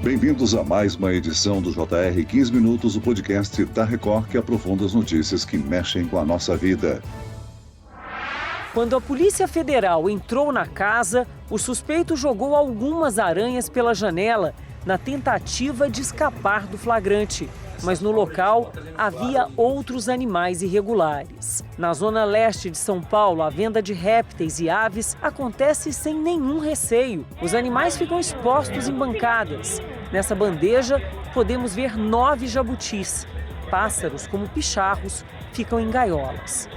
Bem-vindos a mais uma edição do JR 15 Minutos, o podcast da Record que aprofunda as notícias que mexem com a nossa vida. Quando a Polícia Federal entrou na casa, o suspeito jogou algumas aranhas pela janela na tentativa de escapar do flagrante. Mas no local havia outros animais irregulares. Na zona leste de São Paulo, a venda de répteis e aves acontece sem nenhum receio. Os animais ficam expostos em bancadas. Nessa bandeja, podemos ver 9 jabutis. Pássaros, como picharros, ficam em gaiolas.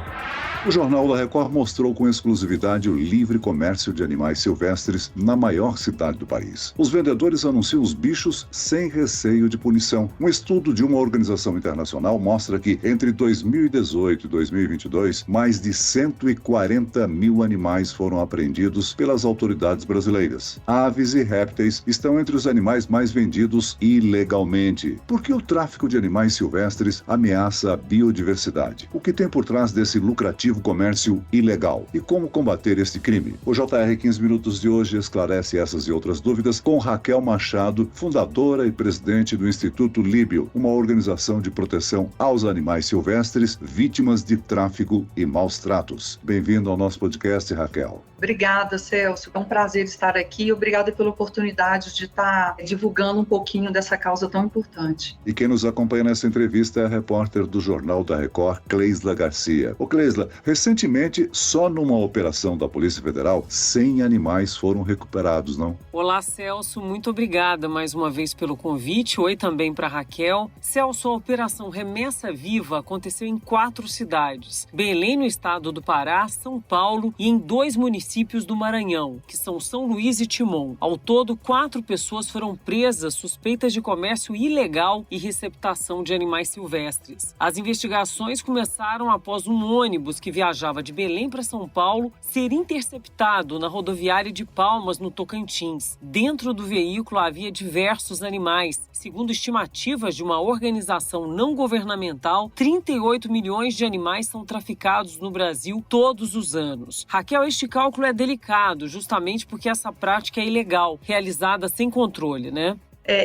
O Jornal da Record mostrou com exclusividade o livre comércio de animais silvestres na maior cidade do país. Os vendedores anunciam os bichos sem receio de punição. Um estudo de uma organização internacional mostra que, entre 2018 e 2022, mais de 140 mil animais foram apreendidos pelas autoridades brasileiras. Aves e répteis estão entre os animais mais vendidos ilegalmente. Por que o tráfico de animais silvestres ameaça a biodiversidade? O que tem por trás desse lucrativo comércio ilegal e como combater este crime? O JR 15 Minutos de hoje esclarece essas e outras dúvidas com Raquel Machado, fundadora e presidente do Instituto Líbio, uma organização de proteção aos animais silvestres vítimas de tráfico e maus tratos. Bem-vindo ao nosso podcast, Raquel. Obrigada, Celso. É um prazer estar aqui. Obrigada pela oportunidade de estar divulgando um pouquinho dessa causa tão importante. E quem nos acompanha nessa entrevista é a repórter do Jornal da Record, Cleisla Garcia. Ô Cleisla, recentemente, só numa operação da Polícia Federal, 100 animais foram recuperados, não? Olá, Celso. Muito obrigada mais uma vez pelo convite. Oi também para Raquel. Celso, a Operação Remessa Viva aconteceu em 4 cidades. Belém, no estado do Pará, São Paulo e em 2 municípios do Maranhão, que são São Luís e Timon. Ao todo, 4 pessoas foram presas suspeitas de comércio ilegal e receptação de animais silvestres. As investigações começaram após um ônibus que viajava de Belém para São Paulo ser interceptado na rodoviária de Palmas, no Tocantins. Dentro do veículo havia diversos animais. Segundo estimativas de uma organização não governamental, 38 milhões de animais são traficados no Brasil todos os anos. Raquel, este cálculo é delicado, justamente porque essa prática é ilegal, realizada sem controle, né?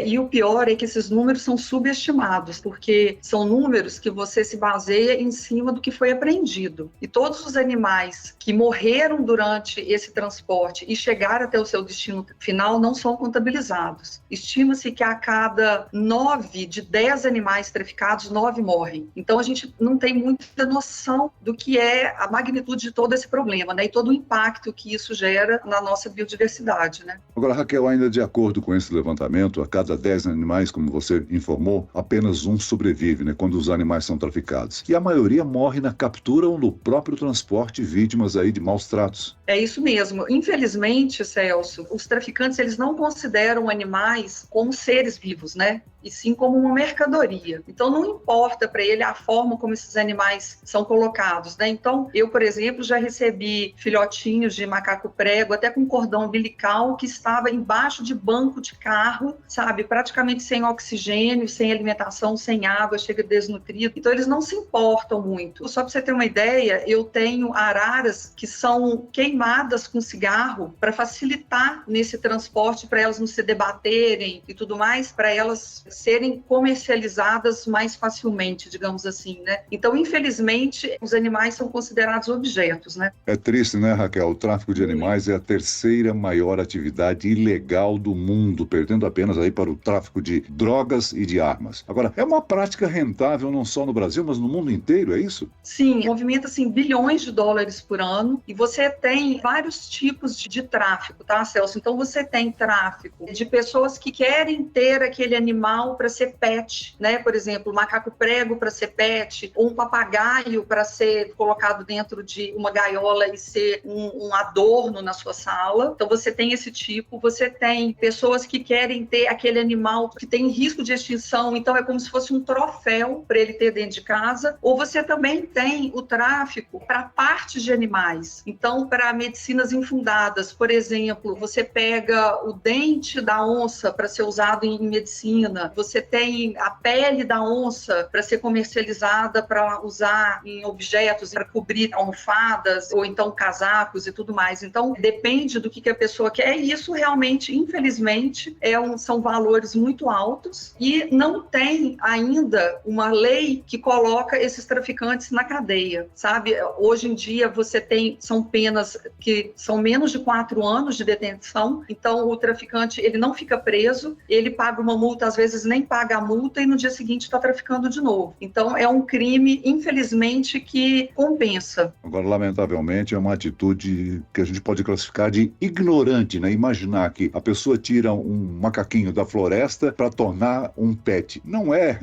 E o pior é que esses números são subestimados, porque são números que você se baseia em cima do que foi apreendido. E todos os animais que morreram durante esse transporte e chegaram até o seu destino final não são contabilizados. Estima-se que a cada 9 de 10 animais traficados, 9 morrem. Então a gente não tem muita noção do que é a magnitude de todo esse problema, né? E todo o impacto que isso gera na nossa biodiversidade, né? Agora, Raquel, ainda de acordo com esse levantamento, a cada 10 animais, como você informou, apenas um sobrevive, né, quando os animais são traficados. E a maioria morre na captura ou no próprio transporte, vítimas aí de maus tratos. É isso mesmo. Infelizmente, Celso, os traficantes eles não consideram animais como seres vivos, né? E sim como uma mercadoria. Então, não importa para ele a forma como esses animais são colocados, né? Então, eu, por exemplo, já recebi filhotinhos de macaco prego, até com cordão umbilical, que estava embaixo de banco de carro, sabe? Praticamente sem oxigênio, sem alimentação, sem água, chega desnutrido. Então, eles não se importam muito. Só para você ter uma ideia, eu tenho araras que são queimadas com cigarro para facilitar nesse transporte, para elas não se debaterem e tudo mais, para elas serem comercializadas mais facilmente, digamos assim, né? Então, infelizmente, os animais são considerados objetos, né? É triste, né, Raquel? O tráfico de animais é a 3ª maior atividade ilegal do mundo, perdendo apenas aí para o tráfico de drogas e de armas. Agora, é uma prática rentável não só no Brasil, mas no mundo inteiro, é isso? Sim, movimenta assim bilhões de dólares por ano e você tem vários tipos de tráfico, tá, Celso? Então, você tem tráfico de pessoas que querem ter aquele animal para ser pet, né? Por exemplo, um macaco prego para ser pet, ou um papagaio para ser colocado dentro de uma gaiola e ser um adorno na sua sala. Então você tem esse tipo. Você tem pessoas que querem ter aquele animal que tem risco de extinção, então é como se fosse um troféu para ele ter dentro de casa. Ou você também tem o tráfico para partes de animais. Então, para medicinas infundadas, por exemplo, você pega o dente da onça para ser usado em medicina, você tem a pele da onça para ser comercializada, para usar em objetos, para cobrir almofadas ou então casacos e tudo mais. Então, depende do que a pessoa quer, e isso realmente, infelizmente, são valores muito altos e não tem ainda uma lei que coloca esses traficantes na cadeia, sabe? Hoje em dia são penas que são menos de 4 anos de detenção, então o traficante ele não fica preso, ele paga uma multa, às vezes nem paga a multa e no dia seguinte está traficando de novo. Então é um crime, infelizmente, que compensa. Agora, lamentavelmente, é uma atitude que a gente pode classificar de ignorante, né? Imaginar que a pessoa tira um macaquinho da floresta para tornar um pet. Não é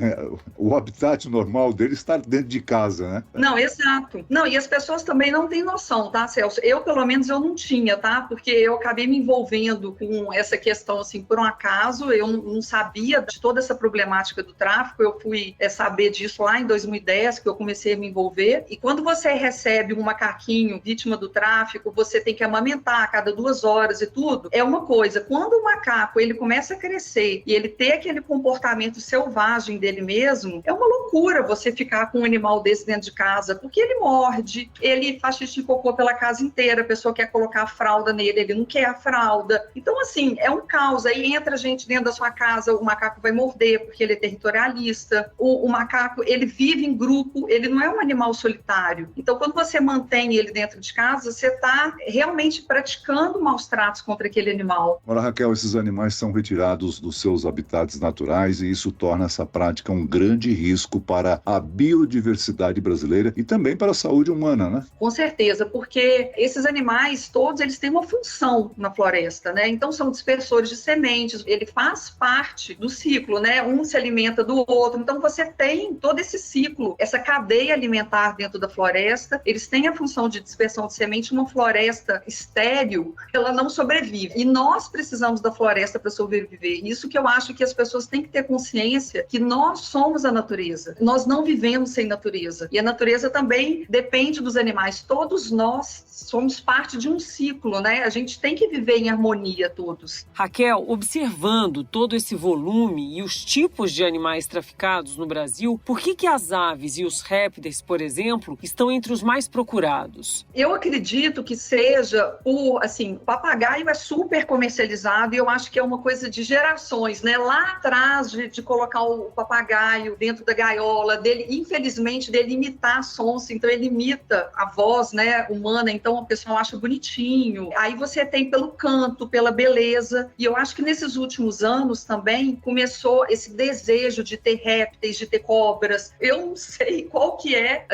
o habitat normal dele estar dentro de casa, né? Não, exato. Não, e as pessoas também não têm noção, tá, Celso? Eu, pelo menos, eu não tinha, tá? Porque eu acabei me envolvendo com essa questão, assim, por um acaso, eu não sabia de toda essa problemática do tráfico, eu fui saber disso lá em 2010, que eu comecei a me envolver, e quando você recebe um macaquinho vítima do tráfico, você tem que amamentar a cada 2 horas e tudo, é uma coisa. Quando o macaco, ele começa a crescer e ele ter aquele comportamento selvagem dele mesmo, é uma loucura você ficar com um animal desse dentro de casa, porque ele morde, ele faz xixi e cocô pela casa inteira, a pessoa quer colocar a fralda nele, ele não quer a fralda. Então, assim, é um caos. Aí entra gente dentro da sua casa, o macaco vai morder, porque ele é territorialista. O macaco, ele vive em grupo, ele não é um animal solitário. Então, quando você mantém ele dentro de casa, você está realmente praticando maus tratos contra aquele animal. Ora, Raquel, esses animais são retirados dos seus habitats naturais e isso torna essa prática um grande risco para a biodiversidade brasileira e também para a saúde humana, né? Com certeza, porque esses animais todos, eles têm uma função na floresta, né? Então, são dispersores de sementes, ele faz parte do ciclo, né? Um se alimenta do outro, então você tem todo esse ciclo, essa cadeia alimentar dentro da floresta, eles têm a função de dispersão de semente. Uma floresta estéril, ela não sobrevive, e nós precisamos da floresta para sobreviver. Isso que eu acho que as pessoas têm que ter consciência, que nós somos a natureza, nós não vivemos sem natureza, e a natureza também depende dos animais, todos nós somos parte de um ciclo, né? A gente tem que viver em harmonia todos. Raquel, observando todo esse volume e os tipos de animais traficados no Brasil, por que as aves e os répteis, por exemplo, estão entre os mais procurados? Eu acredito que seja o papagaio é super comercializado e eu acho que é uma coisa de gerações, né? Lá atrás de colocar o papagaio dentro da gaiola, dele, infelizmente, dele imitar sons, então ele imita a voz, né, humana, então o pessoal acha bonitinho. Aí você tem pelo canto, pela beleza, e eu acho que nesses últimos anos também começou esse desejo de ter répteis, de ter cobras. Eu não sei qual que é,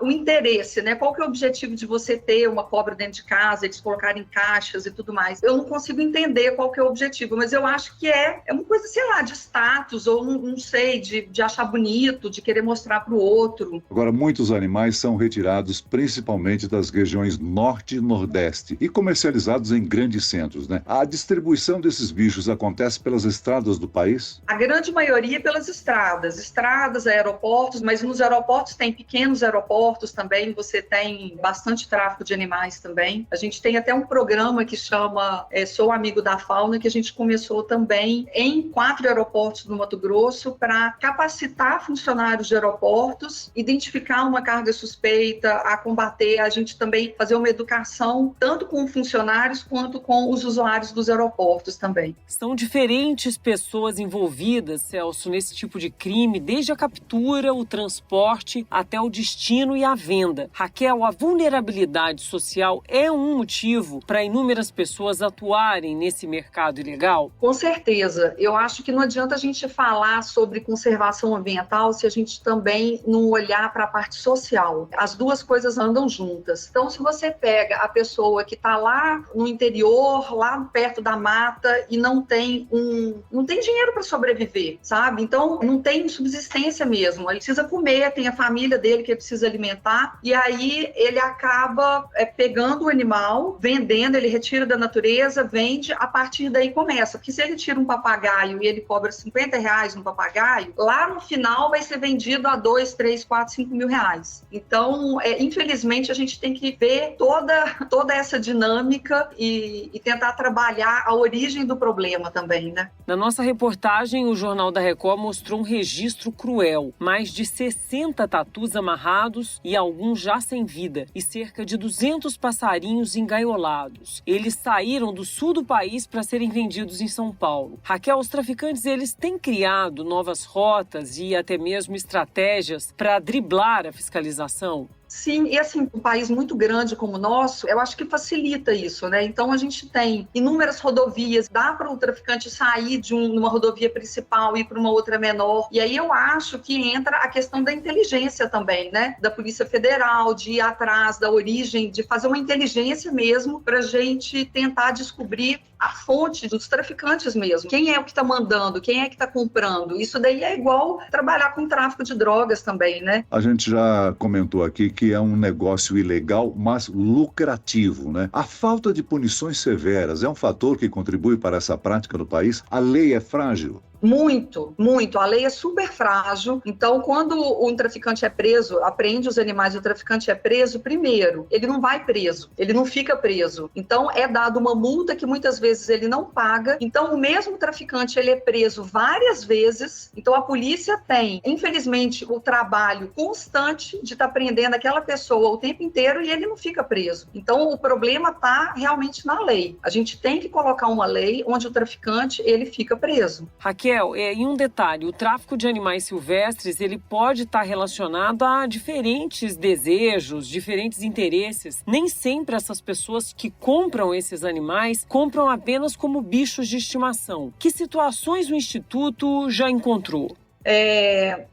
o interesse, né? Qual que é o objetivo de você ter uma cobra dentro de casa, eles colocarem em caixas e tudo mais. Eu não consigo entender qual que é o objetivo, mas eu acho que é uma coisa, sei lá, de status, ou não sei, de achar bonito, de querer mostrar para o outro. Agora, muitos animais são retirados principalmente das regiões norte e nordeste e comercializados em grandes centros, né? A distribuição desses bichos acontece pelas estradas do país? A grande maioria pelas estradas, aeroportos, mas nos aeroportos tem pequenos aeroportos também, você tem bastante tráfico de animais também. A gente tem até um programa que chama Sou Amigo da Fauna, que a gente começou também em 4 aeroportos do Mato Grosso para capacitar funcionários de aeroportos, identificar uma carga suspeita, a combater, a gente também fazer uma educação tanto com funcionários quanto com os usuários dos aeroportos também. São diferentes pessoas envolvidas, Celso, nesse tipo de crime, desde a captura, o transporte, até o destino e a venda. Raquel, a vulnerabilidade social é um motivo para inúmeras pessoas atuarem nesse mercado ilegal? Com certeza. Eu acho que não adianta a gente falar sobre conservação ambiental se a gente também não olhar para a parte social. As duas coisas andam juntas. Então, se você pega a pessoa que está lá no interior, lá perto da mata e não tem dinheiro para sobreviver, sabe? Então, não tem subsistência mesmo. Ele precisa comer, tem a família dele que ele precisa alimentar, e aí ele acaba pegando o animal, vendendo, ele retira da natureza, vende, a partir daí começa. Porque se ele tira um papagaio e ele cobra R$50 no papagaio, lá no final vai ser vendido a 2, 3, 4, 5 mil reais. Então, infelizmente, a gente tem que ver toda essa dinâmica e tentar trabalhar a origem do problema também, né? Na nossa reportagem, reportagem, o Jornal da Record mostrou um registro cruel. Mais de 60 tatus amarrados e alguns já sem vida. E cerca de 200 passarinhos engaiolados. Eles saíram do sul do país para serem vendidos em São Paulo. Raquel, os traficantes eles têm criado novas rotas e até mesmo estratégias para driblar a fiscalização? Sim, e assim, um país muito grande como o nosso, eu acho que facilita isso, né? Então a gente tem inúmeras rodovias, dá para o traficante sair de uma rodovia principal e ir para uma outra menor. E aí eu acho que entra a questão da inteligência também, né? Da Polícia Federal, de ir atrás da origem, de fazer uma inteligência mesmo para a gente tentar descobrir a fonte dos traficantes mesmo. Quem é o que está mandando? Quem é que está comprando? Isso daí é igual trabalhar com tráfico de drogas também, né? A gente já comentou aqui que é um negócio ilegal, mas lucrativo, né? A falta de punições severas é um fator que contribui para essa prática no país? A lei é frágil? Muito, muito. A lei é super frágil. Então, quando um traficante é preso, apreende os animais e o traficante é preso, primeiro, ele não vai preso, ele não fica preso. Então, é dado uma multa que muitas vezes ele não paga. Então, o mesmo traficante, ele é preso várias vezes. Então, a polícia tem, infelizmente, o trabalho constante de estar prendendo aquela pessoa o tempo inteiro e ele não fica preso. Então, o problema está realmente na lei. A gente tem que colocar uma lei onde o traficante, ele fica preso. Raquel, e um detalhe, o tráfico de animais silvestres, ele pode estar relacionado a diferentes desejos, diferentes interesses. Nem sempre essas pessoas que compram esses animais compram apenas como bichos de estimação. Que situações o Instituto já encontrou?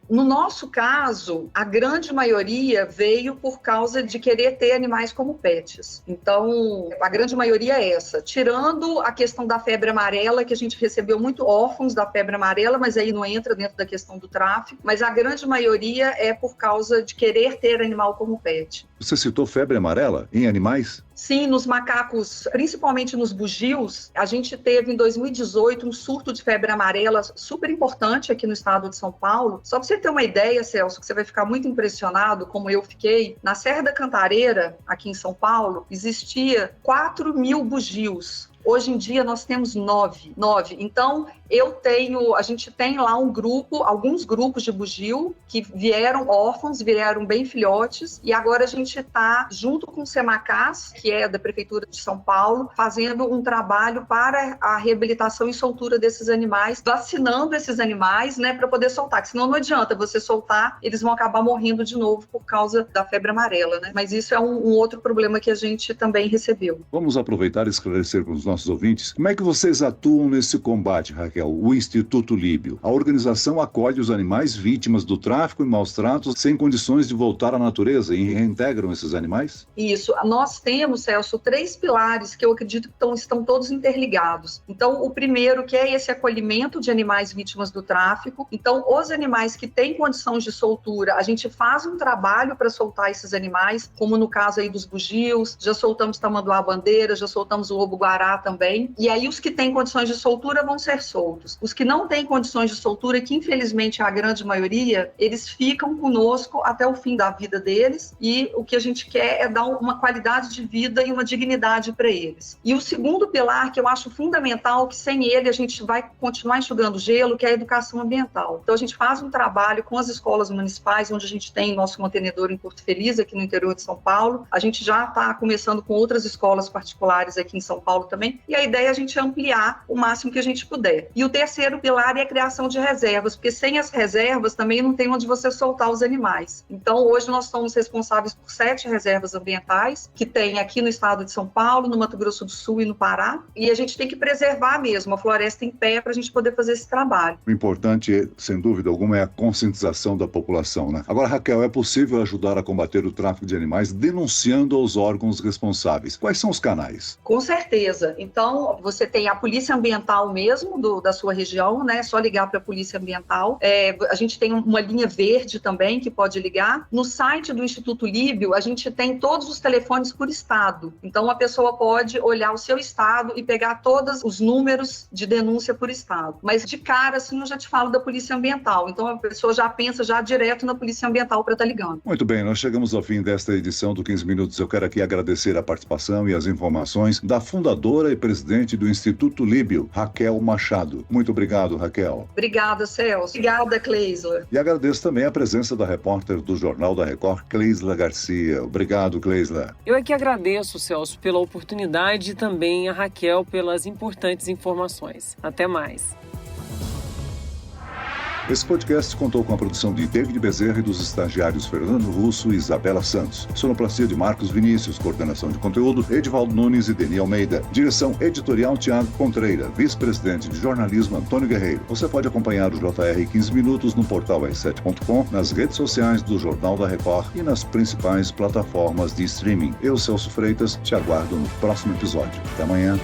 No nosso caso, a grande maioria veio por causa de querer ter animais como pets. Então, a grande maioria é essa. Tirando a questão da febre amarela, que a gente recebeu muito órfãos da febre amarela, mas aí não entra dentro da questão do tráfico. Mas a grande maioria é por causa de querer ter animal como pet. Você citou febre amarela em animais? Sim, nos macacos, principalmente nos bugios, a gente teve em 2018 um surto de febre amarela super importante aqui no estado de São Paulo. Só para você ter uma ideia, Celso, que você vai ficar muito impressionado, como eu fiquei, na Serra da Cantareira, aqui em São Paulo, existia 4.000 bugios. Hoje em dia nós temos 9. Então, a gente tem lá um grupo, alguns grupos de bugio que vieram órfãos, vieram bem filhotes, e agora a gente está junto com o Semacas, que é da Prefeitura de São Paulo, fazendo um trabalho para a reabilitação e soltura desses animais, vacinando esses animais, né, para poder soltar, porque senão não adianta você soltar, eles vão acabar morrendo de novo por causa da febre amarela, né? Mas isso é um outro problema que a gente também recebeu. Vamos aproveitar e esclarecer para os nossos ouvintes como é que vocês atuam nesse combate, Raquel. O Instituto Líbio. A organização acolhe os animais vítimas do tráfico e maus tratos sem condições de voltar à natureza e reintegram esses animais? Isso. Nós temos, Celso, 3 pilares que eu acredito que estão todos interligados. Então, o primeiro, que é esse acolhimento de animais vítimas do tráfico. Então, os animais que têm condições de soltura, a gente faz um trabalho para soltar esses animais, como no caso aí dos bugios, já soltamos tamanduá-bandeira, já soltamos o lobo-guará também. E aí, os que têm condições de soltura vão ser soltos. Os que não têm condições de soltura, que infelizmente é a grande maioria, eles ficam conosco até o fim da vida deles, e o que a gente quer é dar uma qualidade de vida e uma dignidade para eles. E o segundo pilar, que eu acho fundamental, que sem ele a gente vai continuar enxugando gelo, que é a educação ambiental. Então a gente faz um trabalho com as escolas municipais, onde a gente tem nosso mantenedor em Porto Feliz, aqui no interior de São Paulo. A gente já está começando com outras escolas particulares aqui em São Paulo também, e a ideia é a gente ampliar o máximo que a gente puder. E o terceiro pilar é a criação de reservas, porque sem as reservas também não tem onde você soltar os animais. Então, hoje nós somos responsáveis por 7 reservas ambientais, que tem aqui no estado de São Paulo, no Mato Grosso do Sul e no Pará, e a gente tem que preservar mesmo a floresta em pé para a gente poder fazer esse trabalho. O importante, sem dúvida alguma, é a conscientização da população, né? Agora, Raquel, é possível ajudar a combater o tráfico de animais denunciando aos órgãos responsáveis. Quais são os canais? Com certeza. Então, você tem a Polícia Ambiental mesmo, da sua região, né? É só ligar para a Polícia Ambiental. A gente tem uma linha verde também que pode ligar. No site do Instituto Líbio, a gente tem todos os telefones por estado. Então, a pessoa pode olhar o seu estado e pegar todos os números de denúncia por estado. Mas, de cara, assim, eu já te falo da Polícia Ambiental. Então, a pessoa já pensa já direto na Polícia Ambiental para estar ligando. Muito bem, nós chegamos ao fim desta edição do 15 Minutos. Eu quero aqui agradecer a participação e as informações da fundadora e presidente do Instituto Líbio, Raquel Machado. Muito obrigado, Raquel. Obrigada, Celso. Obrigada, Cleisla. E agradeço também a presença da repórter do Jornal da Record, Cleisla Garcia. Obrigado, Cleisla. Eu é que agradeço, Celso, pela oportunidade e também a Raquel pelas importantes informações. Até mais. Esse podcast contou com a produção de David Bezerra e dos estagiários Fernando Russo e Isabela Santos. Sonoplastia de Marcos Vinícius, coordenação de conteúdo Edivaldo Nunes e Deni Almeida. Direção editorial Tiago Contreira, vice-presidente de jornalismo Antônio Guerreiro. Você pode acompanhar o JR 15 Minutos no portal r7.com, nas redes sociais do Jornal da Record e nas principais plataformas de streaming. Eu, Celso Freitas, te aguardo no próximo episódio. Até amanhã.